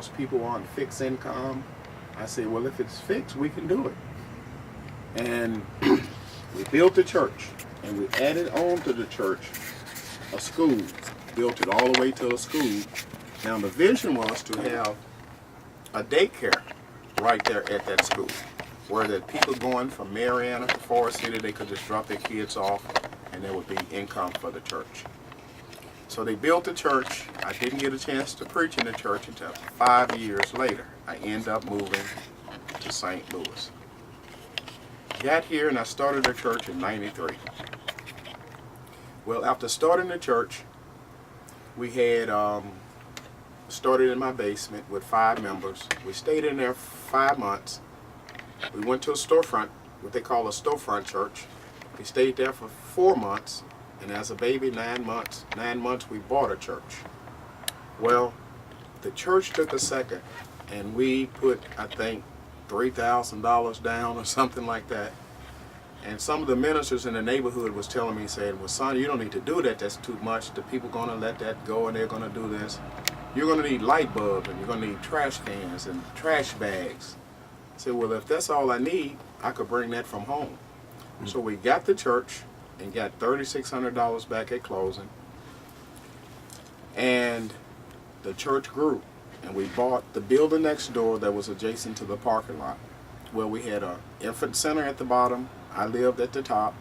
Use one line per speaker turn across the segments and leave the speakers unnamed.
because people on fixed income. I said, well, if it's fixed, we can do it. And we built the church, and we added on to the church a school, built it all the way to a school. Now the vision was to have a daycare right there at that school, where the people going from Marianna to Forest City, they could just drop their kids off, and there would be income for the church. So they built the church. I didn't get a chance to preach in the church until 5 years later. I ended up moving to St. Louis. Got here and I started the church in '93. Well, after starting the church, we had started in my basement with 5 members. We stayed in there 5 months. We went to a storefront, what they call a storefront church. We stayed there for 4 months, and as a baby, 9 months. 9 months we bought a church. Well, the church took a second, and we put, I think, $3,000 down or something like that. And some of the ministers in the neighborhood was telling me, saying, well, son, you don't need to do that. That's too much. The people going to let that go, and they're going to do this. You're going to need light bulbs, and you're going to need trash cans and trash bags. I said, well, if that's all I need, I could bring that from home. So we got the church and got $3,600 back at closing. And the church grew. And we bought the building next door that was adjacent to the parking lot. Well, we had an infant center at the bottom. I lived at the top.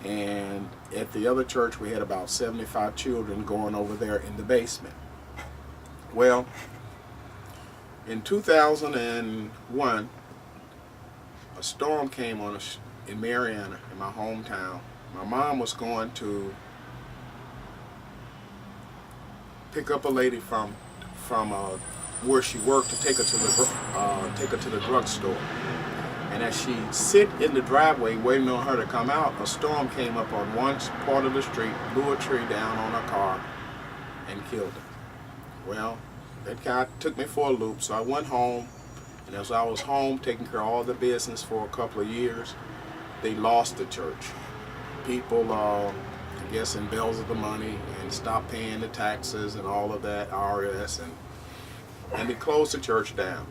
And at the other church, we had about 75 children going over there in the basement. Well, in 2001, a storm came on us in Marianna, in my hometown. My mom was going to pick up a lady from where she worked to take her to the drugstore. And as she sit in the driveway waiting on her to come out, a storm came up on one part of the street, blew a tree down on her car, and killed her. Well, that guy took me for a loop, so I went home, and as I was home taking care of all the business for a couple of years, they lost the church. People, I guess, embezzled the money and stopped paying the taxes and all of that, IRS, and they closed the church down.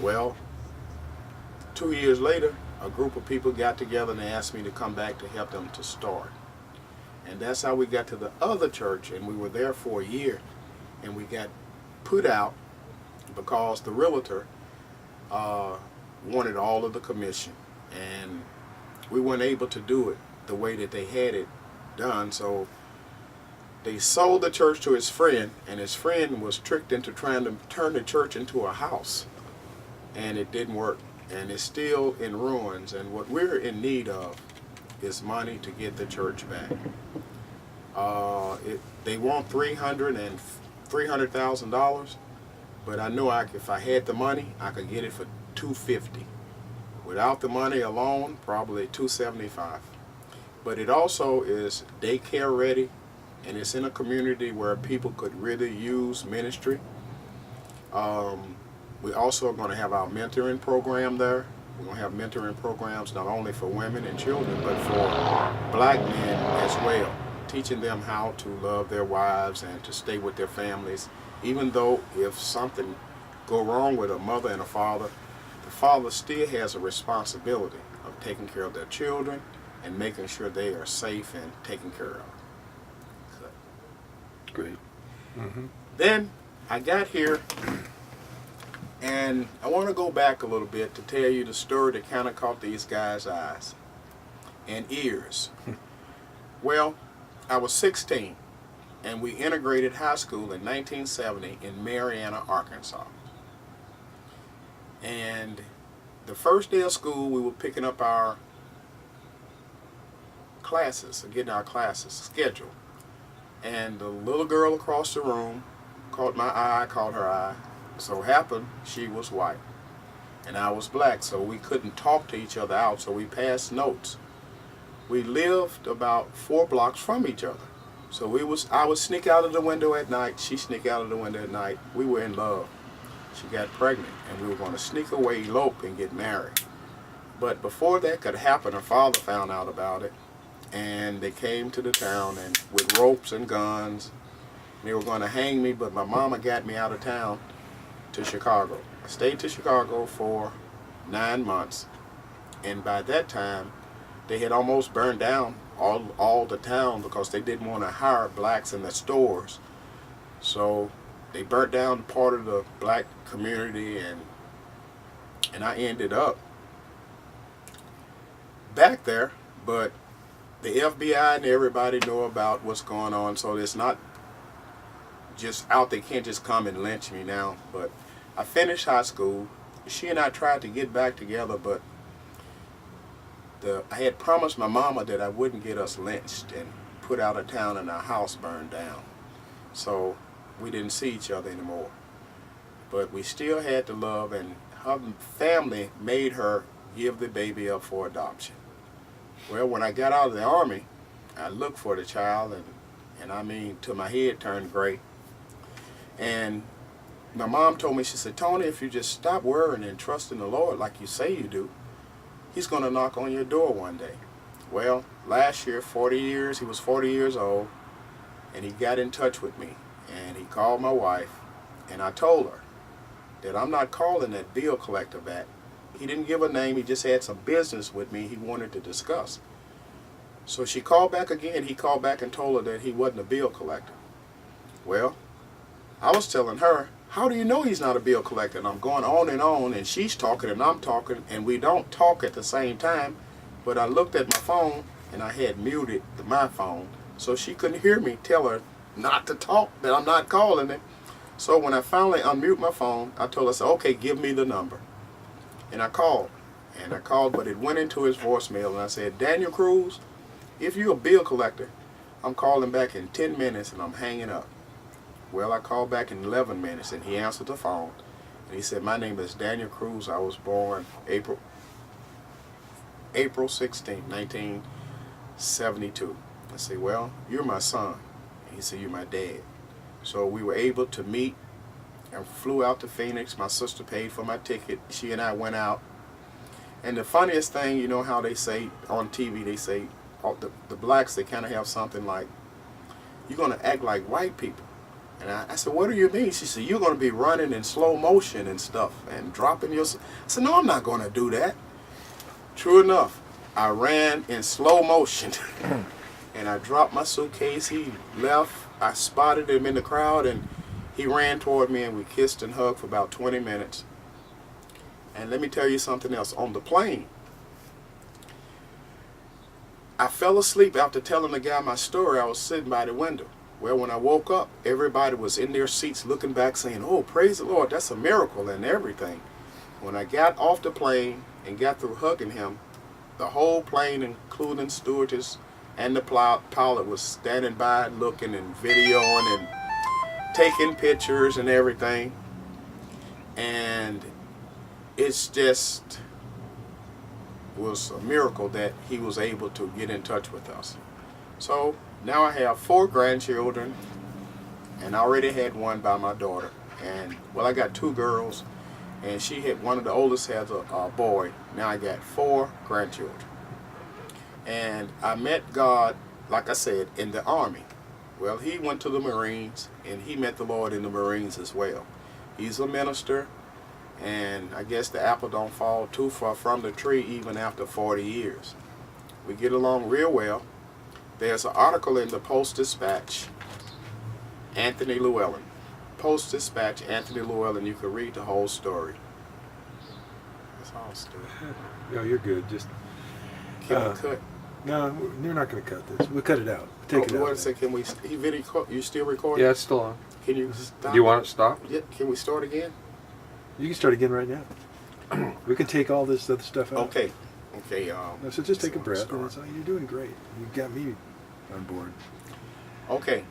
Well, 2 years later, a group of people got together and they asked me to come back to help them to start. And that's how we got to the other church, and we were there for a year. And we got put out because the realtor wanted all of the commission. And we weren't able to do it the way that they had it done. So they sold the church to his friend, and his friend was tricked into trying to turn the church into a house. And it didn't work. And it's still in ruins. And what we're in need of is money to get the church back. They want $300,000, but I know if I had the money, I could get it for $250. Without the money alone, probably $275. But it also is daycare ready, and it's in a community where people could really use ministry. We also are going to have our mentoring program there. We're going to have mentoring programs not only for women and children, but for black men as well, teaching them how to love their wives and to stay with their families, even though if something go wrong with a mother and a father, the father still has a responsibility of taking care of their children and making sure they are safe and taken care of. So.
Great. Mm-hmm.
Then I got here, and I want to go back a little bit to tell you the story that kind of caught these guys' eyes and ears. Well, I was 16, and we integrated high school in 1970 in Marianna, Arkansas. And the first day of school, we were picking up our classes, getting our classes scheduled. And the little girl across the room caught my eye, caught her eye. So happened she was white, and I was black, so we couldn't talk to each other out, so we passed notes. We lived about 4 blocks from each other. So I would sneak out of the window at night, she sneak out of the window at night. We were in love. She got pregnant, and we were going to sneak away, elope, and get married. But before that could happen, her father found out about it, and they came to the town and with ropes and guns. They were going to hang me, but my mama got me out of town. to Chicago. I stayed to Chicago for 9 months, and by that time, they had almost burned down all the town because they didn't want to hire blacks in the stores. So they burnt down part of the black community, and I ended up back there, but the FBI and everybody know about what's going on, so it's not just out. They can't just come and lynch me now. But I finished high school. She and I tried to get back together, but I had promised my mama that I wouldn't get us lynched and put out of town and our house burned down. So we didn't see each other anymore. But we still had the love, and her family made her give the baby up for adoption. Well, when I got out of the Army, I looked for the child, and I mean, till my head turned gray. And my mom told me, she said, Tony, if you just stop worrying and trust in the Lord like you say you do, He's going to knock on your door one day. Well, last year, he was 40 years old, and he got in touch with me, and he called my wife, and I told her that I'm not calling that bill collector back. He didn't give a name, he just had some business with me he wanted to discuss. So she called back again. He called back and told her that he wasn't a bill collector. Well, I was telling her, how do you know he's not a bill collector? And I'm going on, and she's talking and I'm talking, and we don't talk at the same time. But I looked at my phone, and I had muted my phone, so she couldn't hear me tell her not to talk, that I'm not calling him. So when I finally unmuted my phone, I told her, I said, okay, give me the number. And I called, but it went into his voicemail, and I said, Daniel Cruz, if you're a bill collector, I'm calling back in 10 minutes, and I'm hanging up. Well, I called back in 11 minutes, and he answered the phone, and he said, my name is Daniel Cruz. I was born April 16, 1972. I said, well, you're my son. And he said, you're my dad. So we were able to meet and flew out to Phoenix. My sister paid for my ticket. She and I went out. And the funniest thing, you know how they say on TV, they say, the blacks, they kind of have something like, you're going to act like white people. And I said, what do you mean? She said, you're going to be running in slow motion and stuff and dropping your... I said, no, I'm not going to do that. True enough, I ran in slow motion and I dropped my suitcase. He left. I spotted him in the crowd, and he ran toward me, and we kissed and hugged for about 20 minutes. And let me tell you something else. On the plane, I fell asleep after telling the guy my story. I was sitting by the window. Well, when I woke up, everybody was in their seats looking back saying, oh, praise the Lord, that's a miracle and everything. When I got off the plane and got through hugging him, the whole plane, including stewardess and the pilot, was standing by looking and videoing and taking pictures and everything. And it's just was a miracle that he was able to get in touch with us. So now I have 4 grandchildren, and I already had one by my daughter. And well, I got 2 girls, and one of the oldest has a boy. Now I got 4 grandchildren. And I met God, like I said, in the Army. Well, he went to the Marines, and he met the Lord in the Marines as well. He's a minister, and I guess the apple don't fall too far from the tree even after 40 years. We get along real well. There's an article in the Post-Dispatch, Anthony Llewellyn. Post-Dispatch, Anthony Llewellyn. You can read the whole story. That's all, Stuart.
No, you're good. Just
Can we cut?
no, you're not going to cut this. We'll cut it out. Take it out.
What say? Can we? You still recording?
Yeah, it's still on.
Can you stop?
Do you want it stopped?
Yeah. Can we start again?
You can start again right now. We can take all this other stuff out.
Okay. Okay.
No, so just take a
so
breath.
start.
And it's like, you're doing great. You got me on board.
Okay.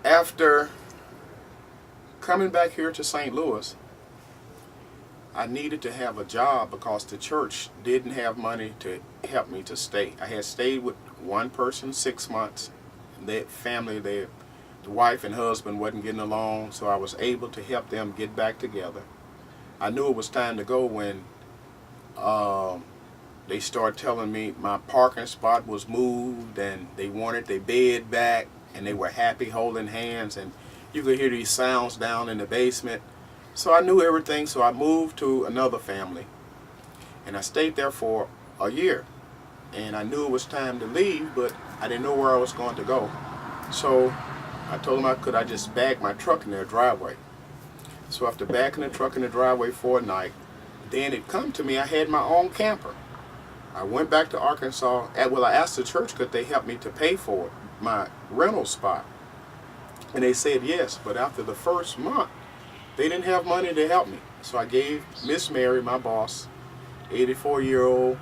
After coming back here to St. Louis, I needed to have a job because the church didn't have money to help me to stay. I had stayed with one person 6 months. Their family, the wife and husband wasn't getting along, so I was able to help them get back together. I knew it was time to go when they started telling me my parking spot was moved and they wanted their bed back, and they were happy holding hands, and you could hear these sounds down in the basement. So I knew everything, so I moved to another family. And I stayed there for a year. And I knew it was time to leave, but I didn't know where I was going to go. So I told them could I just bag my truck in their driveway. So after backing the truck in the driveway for a night, then it come to me, I had my own camper. I went back to Arkansas. I asked the church could they help me to pay for it, my rental spot. And they said yes, but after the first month, they didn't have money to help me. So I gave Miss Mary, my boss, 84-year-old,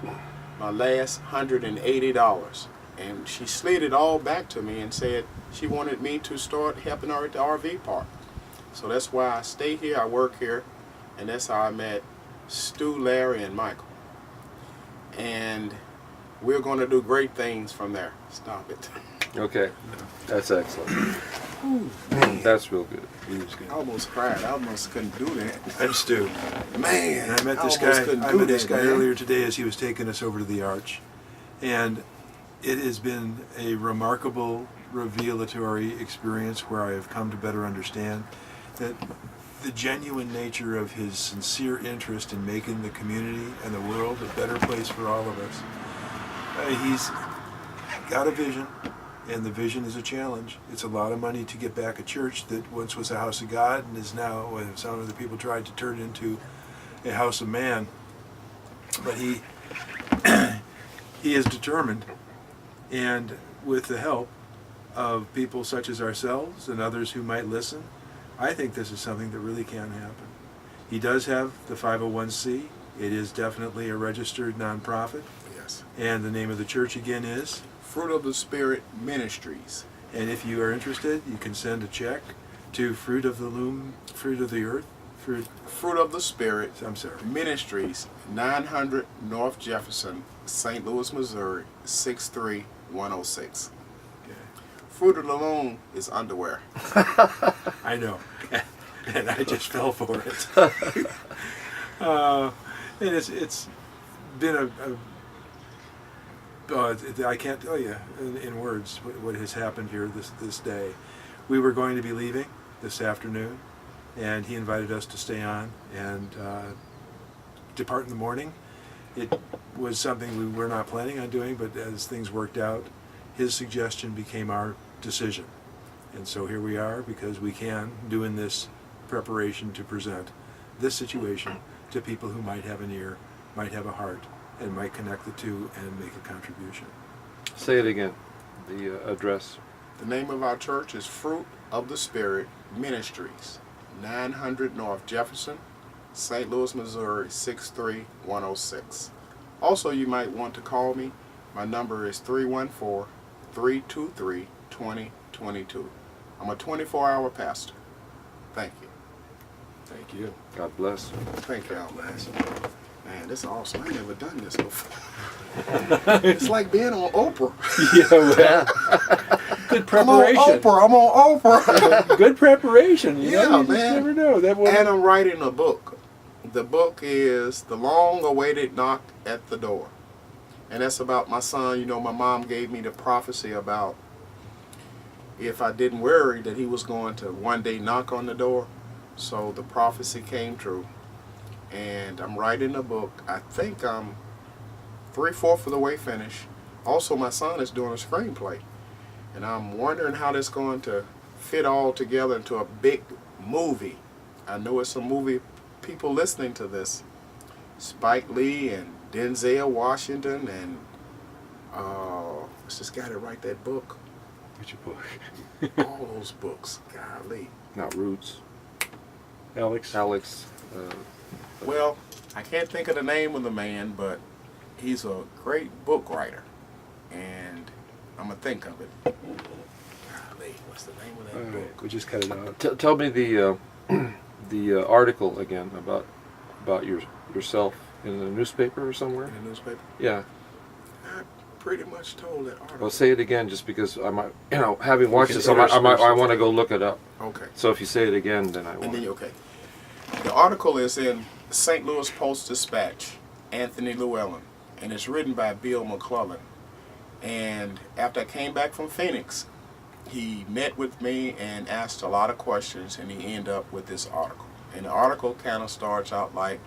my last $180. And she slid it all back to me and said she wanted me to start helping her at the RV park. So that's why I stay here, I work here, and that's how I met Stu, Larry, and Michael. And we're going to do great things from there. Stop it.
Okay, that's excellent. That's real good.
I almost cried. I almost couldn't do that.
I'm Stu.
Man,
And I met this
almost
guy.
couldn't
I
do
met this
that,
guy
man.
earlier today as he was taking us over to the arch, and it has been a remarkable, revelatory experience where I have come to better understand that the genuine nature of his sincere interest in making the community and the world a better place for all of us. He's got a vision, and the vision is a challenge. It's a lot of money to get back a church that once was a house of God and is now, some of the people tried to turn into a house of man. But he he is determined, and with the help of people such as ourselves and others who might listen, I think this is something that really can happen. He does have the 501c. It is definitely a registered nonprofit.
Yes.
And the name of the church again is?
Fruit of the Spirit Ministries.
And if you are interested, you can send a check to Fruit of the
Spirit
I'm sorry.
Ministries, 900 North Jefferson, St. Louis, Missouri, 63106.
Okay.
Fruit of the Loom is underwear.
I know. And I just fell for it. And it's been I can't tell you in words what has happened here this day. We were going to be leaving this afternoon, and he invited us to stay on and depart in the morning. It was something we were not planning on doing, but as things worked out, his suggestion became our decision. And so here we are, because we can do in this preparation to present this situation to people who might have an ear, might have a heart, and might connect the two and make a contribution.
Say it again, the address.
The name of our church is Fruit of the Spirit Ministries, 900 North Jefferson, St. Louis, Missouri, 63106. Also, you might want to call me. My number is 314-323-2022. I'm a 24-hour pastor. Thank you.
Thank you.
God bless.
Thank you, man. Man, this is awesome. I ain't never done this before. It's like being on Oprah.
Good
I'm
preparation.
on Oprah.
Good preparation. You
Yeah,
know, you
man.
just never know.
And I'm writing a book. The book is The Long-Awaited Knock at the Door. And that's about my son. You know, my mom gave me the prophecy about if I didn't worry that he was going to one day knock on the door. So the prophecy came true. And I'm writing a book. I think I'm 3/4 of the way finished. Also, my son is doing a screenplay. And I'm wondering how that's going to fit all together into a big movie. I know it's some movie people listening to this. Spike Lee and Denzel Washington and what's this guy that write that book?
What's your book?
All those books. Golly.
Not Roots.
Alex.
Well, I can't think of the name of the man, but he's a great book writer. And I'm going to think of it. Golly, what's the name of that book?
We just cut it out.
Tell me the article again about yourself in the newspaper or somewhere.
In the newspaper?
Yeah.
I pretty much told that article.
Well, say it again, just because I might, having watched
can
this, I
intersperse
want to go look it up.
Okay.
So if you say it again, then I
And
want.
then, okay. The article is in St. Louis Post-Dispatch, Anthony Llewellyn, and it's written by Bill McClellan. And after I came back from Phoenix, he met with me and asked a lot of questions, and he ended up with this article. And the article kind of starts out like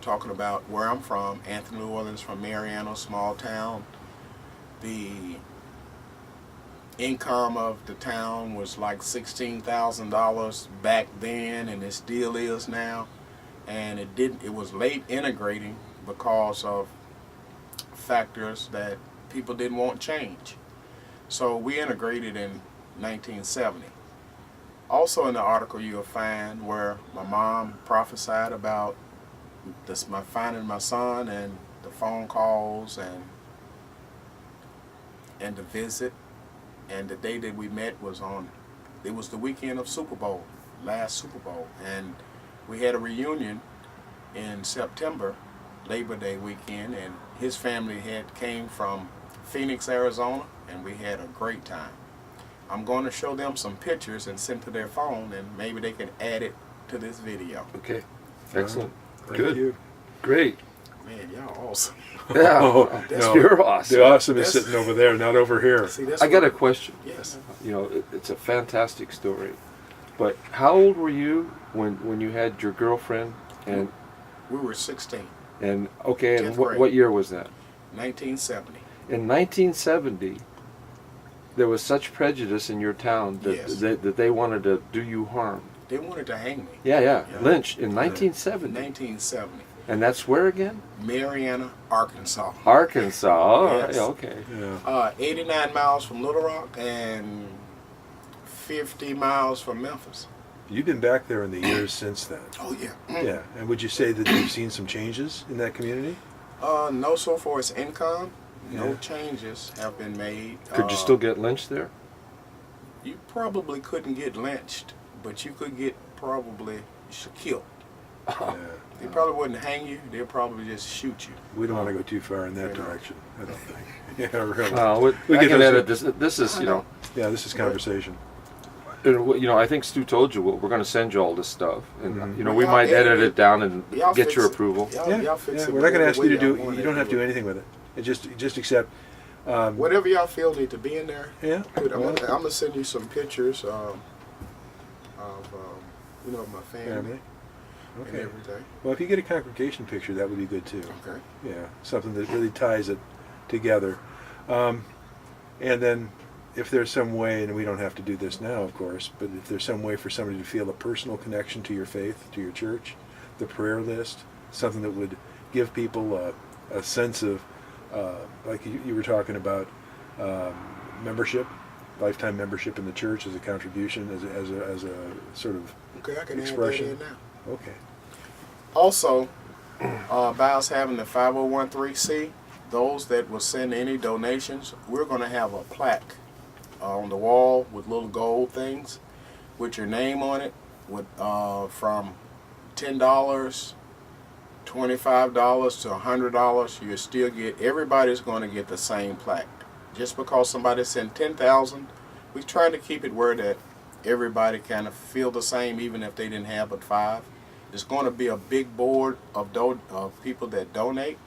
talking about where I'm from, Anthony, New Orleans, from Marianna, small town. The income of the town was like $16,000 back then, and it still is now. And it was late integrating because of factors that people didn't want change. So we integrated in 1970. Also in the article you'll find where my mom prophesied about finding my son, and the phone calls and the visit, and the day that we met it was the weekend of Super Bowl, last Super Bowl, and we had a reunion in September, Labor Day weekend, and his family came from Phoenix, Arizona, and we had a great time. I'm going to show them some pictures and send to their phone, and maybe they can add it to this video.
Okay. Excellent.
Thank
Good.
you.
Great.
Man, y'all awesome.
Yeah.
Oh,
no.
You're awesome.
The awesome is
That's-
sitting over there, not over here.
See, that's
I got a
what-
question.
Yes.
You know, it's a fantastic story. But how old were you when you had your girlfriend and
We were 16,
okay, and
10th
what
grade.
year was that?
1970.
In 1970, there was such prejudice in your town that
Yes.
that they wanted to do you harm.
They wanted to hang me.
Yeah.
Yeah.
Lynch in 1970.
1970.
And that's where again?
Marianna, Arkansas.
Arkansas. Oh,
Yes.
yeah, okay.
Yeah.
89 miles from Little Rock and 50 miles from Memphis.
You've been back there in the years since then.
Oh, yeah.
Yeah. And would you say that you've seen some changes in that community?
No, so far as income, no
Yeah.
changes have been made.
Could you still get lynched there?
You probably couldn't get lynched, but you could get probably killed.
Yeah.
They probably wouldn't hang you. They'll probably just shoot you.
We don't want to go too far in that
Yeah.
direction, I don't think. Yeah, really.
We
get
can
those-
edit this. This is, you know,
Yeah, this is conversation.
you know. I think Stu told you we're going to send you all this stuff, and
Mhm.
you know
Well,
we
y'all
might edit
edit
it
it.
down and
Y'all
get
fix
your
it.
approval.
Y'all fix it
We're not going to ask you to do.
whatever way
You
y'all
don't have to do
want
anything with it. It just accept.
Whatever y'all feel need to be in there.
Yeah.
Good. I'm
well,
gonna send you some pictures of my family
family.
and
Okay.
everything.
Well, if you get a congregation picture, that would be good too.
Okay.
Yeah, something that really ties it together. And then, if there's some way, and we don't have to do this now, of course, but if there's some way for somebody to feel a personal connection to your faith, to your church, the prayer list, something that would give people a sense of, like you were talking about, membership, lifetime membership in the church as a contribution, as a sort of
Okay, I can
expression.
add that in now.
Okay.
Also, by us having the 501(c), those that will send any donations, we're going to have a plaque on the wall with little gold things with your name on it, with from $10, $25 to $100. You still get, everybody's going to get the same plaque. Just because somebody sent 10,000, we try to keep it where that everybody kind of feel the same, even if they didn't have but 5. There's going to be a big board of people that donate,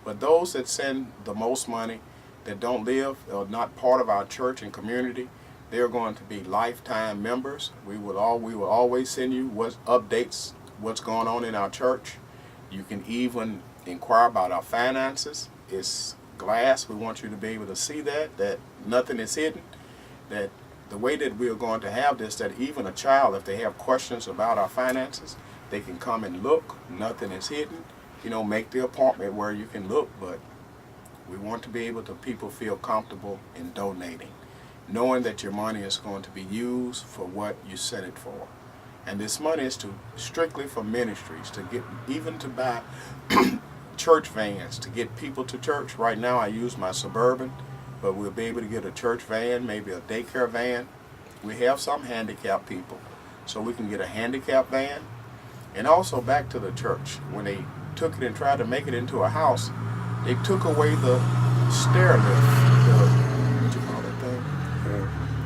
but those that send the most money, that don't live or not part of our church and community, they're going to be lifetime members. We will always send you updates, what's going on in our church. You can even inquire about our finances. It's glass. We want you to be able to see that nothing is hidden, that the way that we are going to have this, that even a child, if they have questions about our finances, they can come and look. Nothing is hidden. You know, make the appointment where you can look, but we want to be able to people feel comfortable in donating, knowing that your money is going to be used for what you set it for. And this money is strictly for ministries, to get, even to buy church vans, to get people to church. Right now I use my Suburban, but we'll be able to get a church van, maybe a daycare van. We have some handicapped people, so we can get a handicapped van. And also back to the church, when they took it and tried to make it into a house, they took away the stair lift, what you call that thing?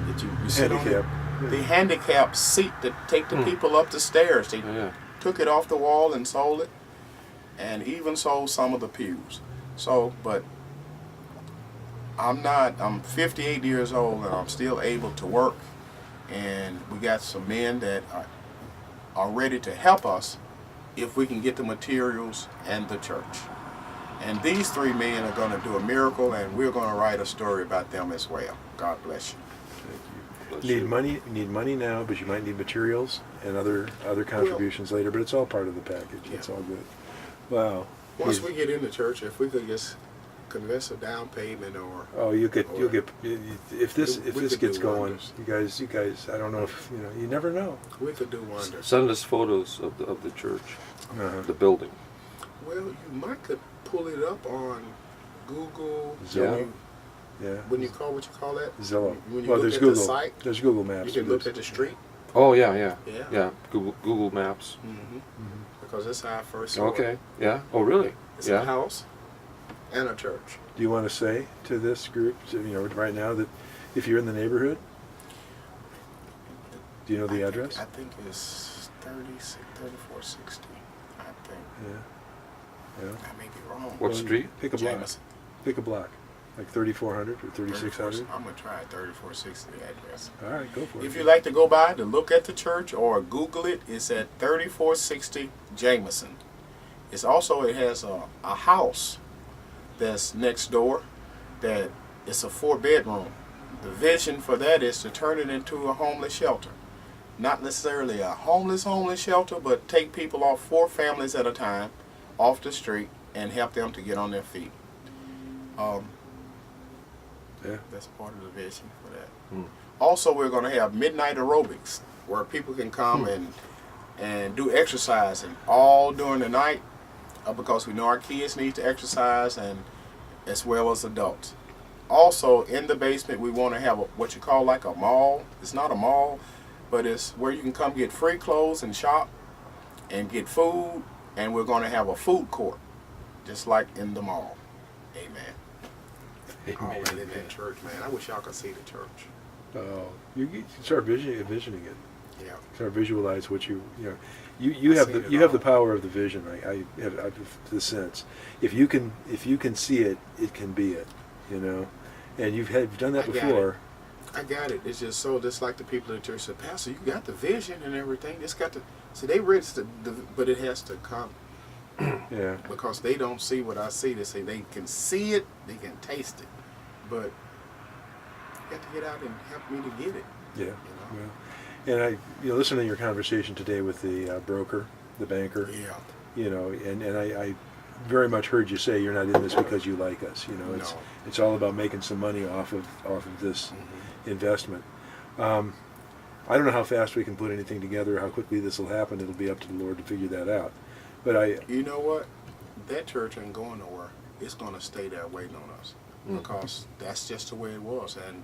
That you sit on it.
Handicap.
The handicap seat that take the people up the stairs. They
Yeah.
took it off the wall and sold it, and even sold some of the pews. So, but I'm 58 years old and I'm still able to work, and we got some men that are ready to help us if we can get the materials and the church. And these three men are going to do a miracle, and we're going to write a story about them as well. God bless you.
Thank you. You need money now, but you might need materials and other contributions later. But it's all part of the package.
Yeah.
It's all good. Wow.
Once we get in the church, if we could just convince a down payment or
You'll get if this
could
gets
do
going.
wonders.
You guys. I don't know if you never know.
we could do wonders.
Send us photos of the church,
Uh-huh.
the building.
Well, you might could pull it up on Google.
Zillow. Yeah.
When you call, what you call that?
Zillow.
When you
Well,
look
there's
at
Google.
the site,
There's Google Maps.
you can look at the street.
Oh yeah.
Yeah.
Google Maps.
Mm-hmm.
Mhm.
Because that's how I first saw it.
Okay. Yeah. Oh really?
It's a
Yeah.
house and a church.
Do you want to say to this group, right now, that if you're in the neighborhood, do you know the address?
I think it's 3460. I think.
Yeah.
I may be wrong.
What street?
Pick a block.
Jameson.
Pick a block, like 3400 or 3600.
I'm going to try 3460 address.
All right, go for it.
If you like to go by to look at the church or Google it, it's at 3460 Jameson. It has a house that's next door that it's a 4-bedroom. The vision for that is to turn it into a homeless shelter. Not necessarily a homeless shelter, but take people off 4 families at a time off the street and help them to get on their feet.
Yeah.
That's part of the vision for that.
Hmm.
Also, we're going to have midnight aerobics where people can come and do exercising all during the night because we know our kids need to exercise, and as well as adults. Also, in the basement, we want to have what you call like a mall. It's not a mall, but it's where you can come get free clothes and shop and get food, and we're going to have a food court, just like in the mall. Amen. All right, in that church, man. I wish y'all could see the church.
Oh, you start envisioning it.
Yeah.
Start visualize what you
I've
have
seen
the
it
you have the
all.
power of the vision. I have the sense. If you can see it, it can be it. And you've done that
I got
before.
I got it. It's just like the people in the church said, Pastor, you got the vision and everything. It's got to. See, they read but it has to come
Yeah.
because they don't see what I see. They say they can see it, they can taste it, but you got to get out and help me to get it.
Yeah.
You know?
Well, and listening to your conversation today with the broker, the banker.
Yeah.
And I very much heard you say you're not in this because you like us. It's all about making some money off of this investment. I don't know how fast we can put anything together, how quickly this will happen. It'll be up to the Lord to figure that out. But
You know what? That church ain't going nowhere. It's going to stay there waiting on us because that's just the way it was. And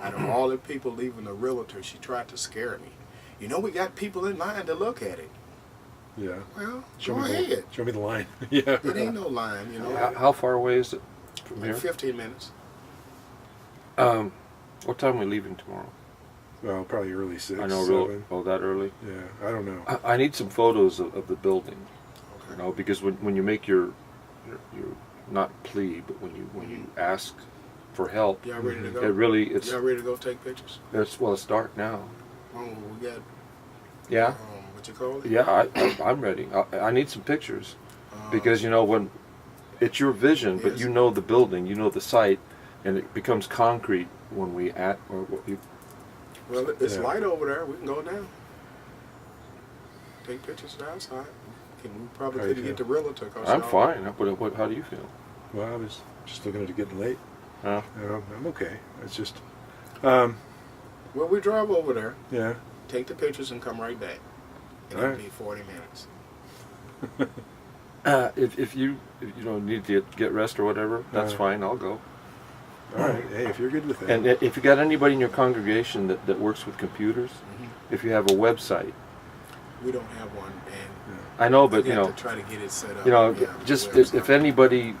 out of all the people leaving the realtor, she tried to scare me. We got people in line to look at it.
Yeah.
Well,
Show
go
me
ahead.
Show me the line. Yeah.
It ain't no line,
How far away is it from
Like
here?
15 minutes.
What time are we leaving tomorrow?
Well, probably early 6,
I know,
7.
that early.
Yeah, I don't know.
I need some photos of the building,
Okay.
because when you make your not plea, but when you ask for help,
Y'all ready to go?
it really
Y'all ready to go take pictures?
it's dark now.
Oh, we got,
Yeah,
what you call it?
yeah, I'm ready. I need some pictures because when it's your vision, but
Yes.
you know the building, you know the site, and it becomes concrete when we
Well, it's
Yeah.
light over there. We can go down. Take pictures outside. We probably
How you
couldn't get the
feel?
realtor.
I'm fine. How do you feel?
Well, I was just looking at it getting late.
Huh?
I'm okay. It's just,
Well, we drive over there,
yeah.
take the pictures, and come right back. And
All
it'll
right.
be 40 minutes.
If you need to get rest or whatever, that's fine. I'll go.
All right. Hey, if you're good with that.
And if you got anybody in your congregation that works with computers, if you have a website,
We don't have one, and
I know, but
we have to try to get it set up.
you know,
Yeah,
just
website.
if anybody